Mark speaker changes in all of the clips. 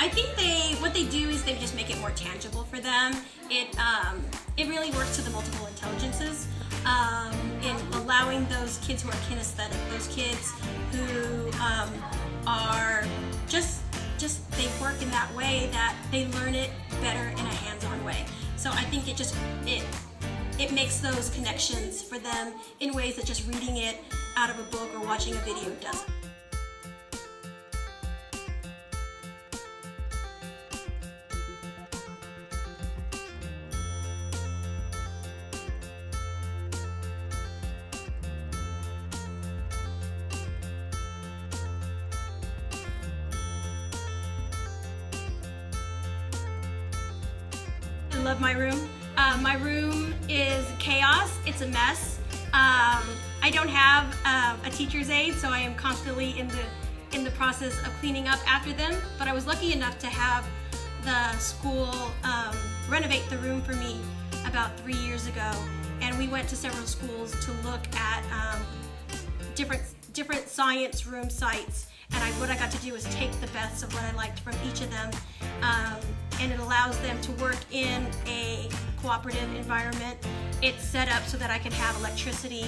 Speaker 1: I think what they do is they just make it more tangible for them. It really works to the multiple intelligences in allowing those kids who are kinesthetic, those kids who are just they work in that way that they learn it better in a hands-on way. So I think it makes those connections for them in ways that just reading it out of a book or watching a video doesn't. I love my room. My room is chaos. It's a mess. I don't have a teacher's aide, so I am constantly in the process of cleaning up after them. But I was lucky enough to have the school renovate the room for me about 3 years ago, and we went to several schools to look at different science room sites. And what I got to do was take the best of what I liked from each of them, and it allows them to work in a cooperative environment. It's set up so that I can have electricity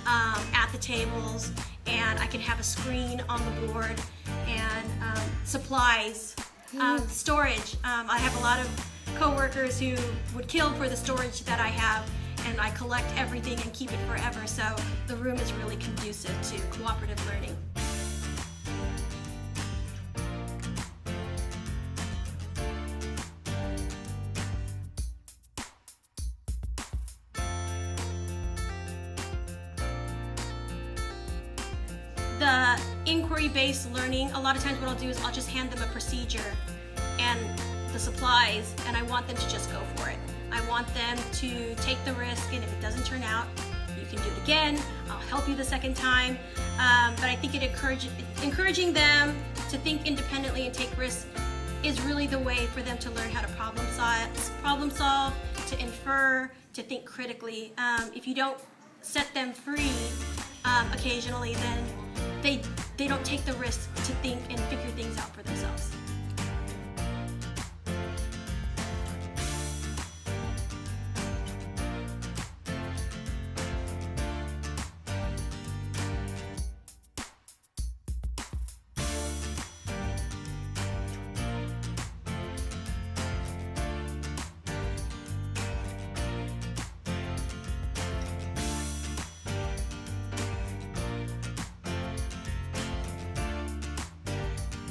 Speaker 1: at the tables, and I can have a screen on the board, and supplies, storage. I have a lot of coworkers who would kill for the storage that I have, and I collect everything and keep it forever, so the room is really conducive to cooperative learning. The inquiry-based learning, a lot of times what I'll do is I'll just hand them a procedure and the supplies, and I want them to just go for it. I want them to take the risk, and if it doesn't turn out, you can do it again. I'll help you the second time. But I think encouraging them to think independently and take risks is really the way for them to learn how to problem solve, to infer, to think critically. If you don't set them free occasionally, then they don't take the risk to think and figure things out for themselves.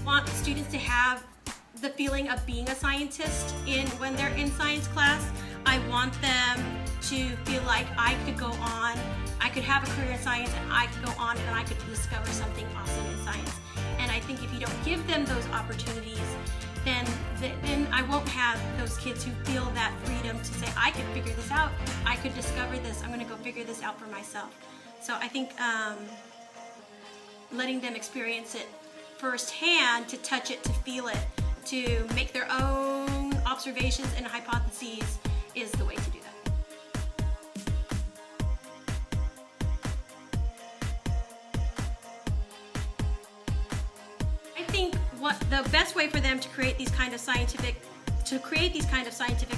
Speaker 1: Want students to have the feeling of being a scientist when they're in science class. I want them to feel like I could have a career in science, and I could go on and I could discover something awesome in science. And I think if you don't give them those opportunities, then I won't have those kids who feel that freedom to say, I could figure this out, I could discover this, I'm gonna go figure this out for myself. So I think letting them experience it firsthand, to touch it, to feel it, to make their own observations and hypotheses is the way to do that. I think what the best way for them to create these kind of scientific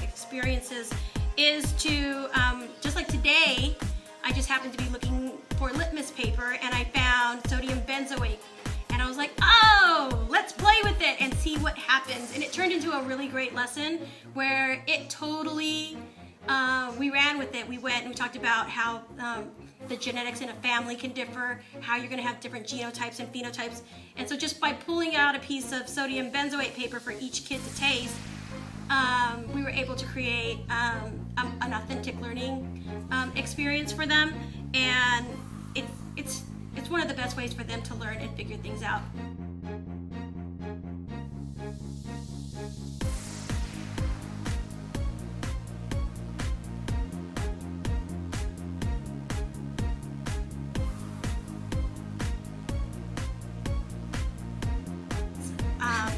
Speaker 1: experiences is to, just like today, I just happened to be looking for litmus paper and I found sodium benzoate. And I was like, oh, let's play with it and see what happens. And it turned into a really great lesson where it totally, we ran with it. We went and we talked about how the genetics in a family can differ, how you're gonna have different genotypes and phenotypes. And so just by pulling out a piece of sodium benzoate paper for each kid to taste, we were able to create an authentic learning experience for them. And it's one of the best ways for them to learn and figure things out.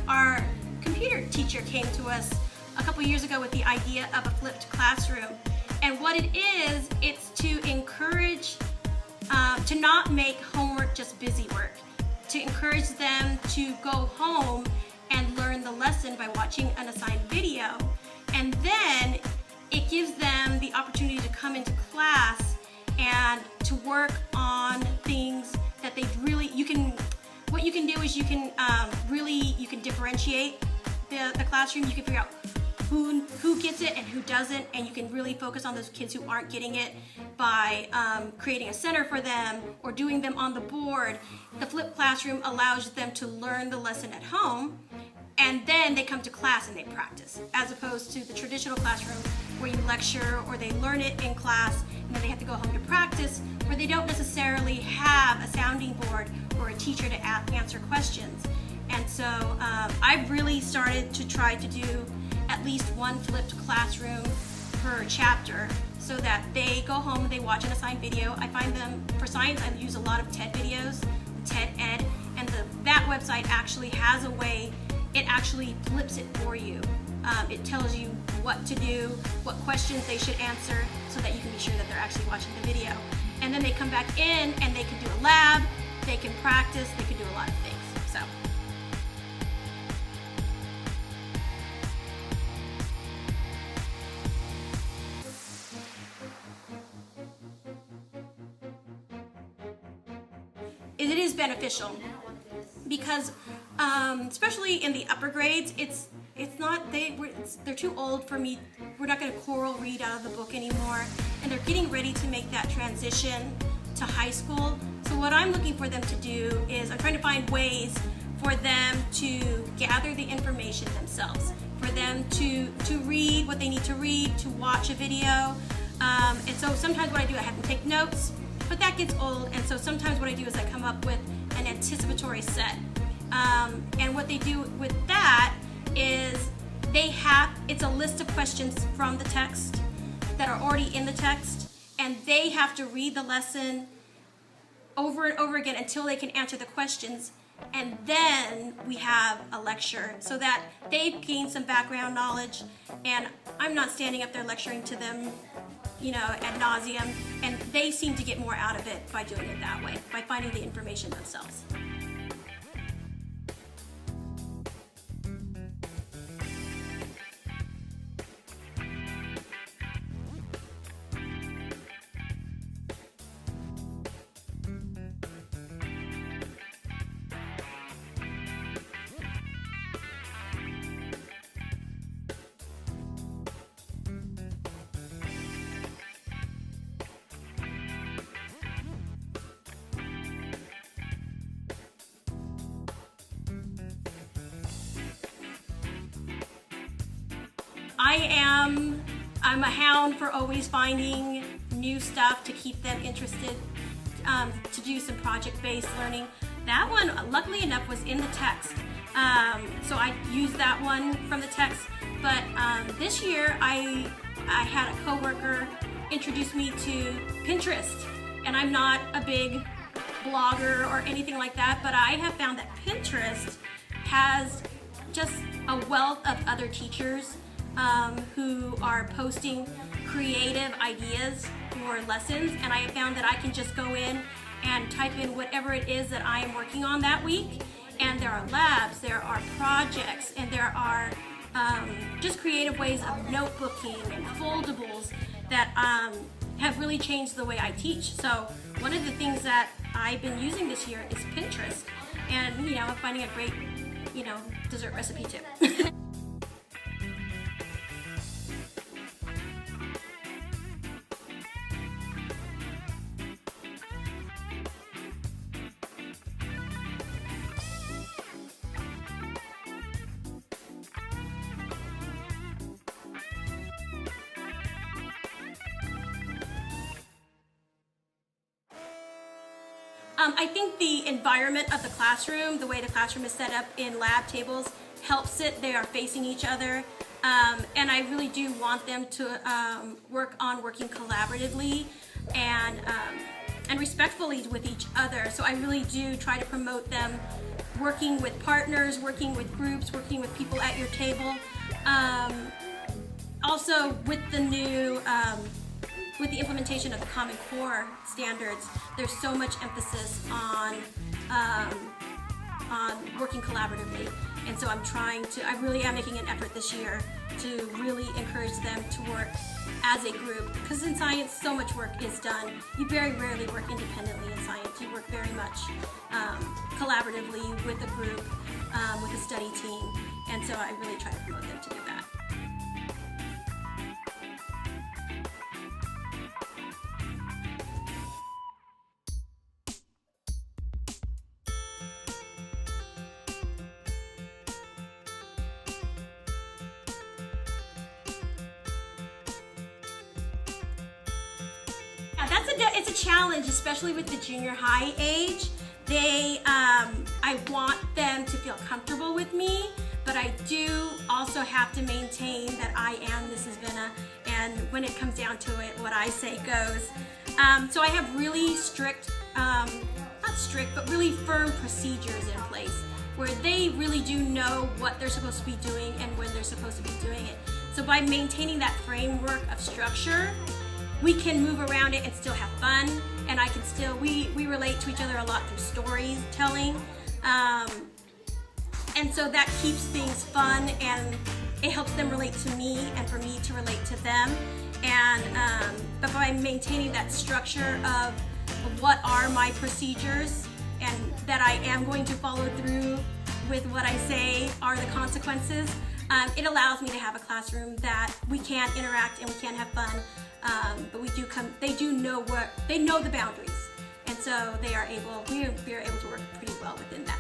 Speaker 1: Our computer teacher came to us a couple years ago with the idea of a flipped classroom. And what it is, it's to encourage, to not make homework just busy work, to encourage them to go home and learn the lessons lesson by watching an assigned video. And then it gives them the opportunity to come into class and to work on things that they really, what you can do is you can differentiate the classroom. You can figure out who gets it and who doesn't, and you can really focus on those kids who aren't getting it by creating a center for them or doing them on the board. The flipped classroom allows them to learn the lesson at home, and then they come to class and they practice, as opposed to the traditional classroom where you lecture or they learn it in class and then they have to go home to practice, where they don't necessarily have a sounding board or a teacher to answer questions. And so I've really started to try to do at least one flipped classroom per chapter, so that they go home and they watch an assigned video. I find them, for science, I use a lot of TED videos, TED Ed, and that website actually has a way, it actually flips it for you. It tells you what to do, what questions they should answer, so that you can be sure that they're actually watching the video. And then they come back in and they can do a lab, they can practice, they can do a lot of things. So. It is beneficial because, especially in the upper grades, it's not they're too old for me. We're not going to choral read out of the book anymore, and they're getting ready to make that transition to high school. So what I'm looking for them to do is I'm trying to find ways for them to gather the information themselves, for them to read what they need to read, to watch a video, and so sometimes what I do, I have them take notes. But that gets old, and so sometimes what I do is I come up with an anticipatory set. And what they do with that is it's a list of questions from the text that are already in the text, and they have to read the lesson over and over again until they can answer the questions. And then we have a lecture so that they've gained some background knowledge, and I'm not standing up there lecturing to them, ad nauseum, and they seem to get more out of it by doing it that way, by finding the information themselves. I'm a hound for always finding new stuff to keep them interested, to do some project-based learning. That one, luckily enough, was in the text. So I used that one from the text. But this year, I had a coworker introduce me to Pinterest. And I'm not a big blogger or anything like that, but I have found that Pinterest has just a wealth of other teachers who are posting creative ideas for lessons, and I have found that I can just go in and type in whatever it is that I am working on that week, and there are labs, there are projects, and there are just creative ways of notebooking and foldables that have really changed the way I teach. So one of the things that I've been using this year is Pinterest, and I'm finding a great dessert recipe too. I think the environment of the classroom, the way the classroom is set up in lab tables, helps it. They are facing each other, and I really do want them to work on working collaboratively and respectfully with each other. So I really do try to promote them working with partners, working with groups, working with people at your table. Also, with the new with the implementation of the Common Core standards, there's so much emphasis on working collaboratively. And so I really am making an effort this year to really encourage them to work as a group, because in science so much work is done. You very rarely work independently in science. You work very much collaboratively with a group, with a study team, and so I really try to promote them to do that. It's a challenge, especially with the junior high age. I want them to feel comfortable with me, but I do also have to maintain that I am Mrs. Vena, and when it comes down to it, what I say goes. So I have really strict, not strict, but really firm procedures in place where they really do know what they're supposed to be doing and when they're supposed to be doing it. So by maintaining that framework of structure, we can move around it and still have fun, and we relate to each other a lot through storytelling, and so that keeps things fun, and it helps them relate to me and for me to relate to them. And but by maintaining that structure of what are my procedures and that I am going to follow through with what I say are the consequences, it allows me to have a classroom that we can interact and we can have fun. But they know the boundaries, and so we are able to work pretty well within that.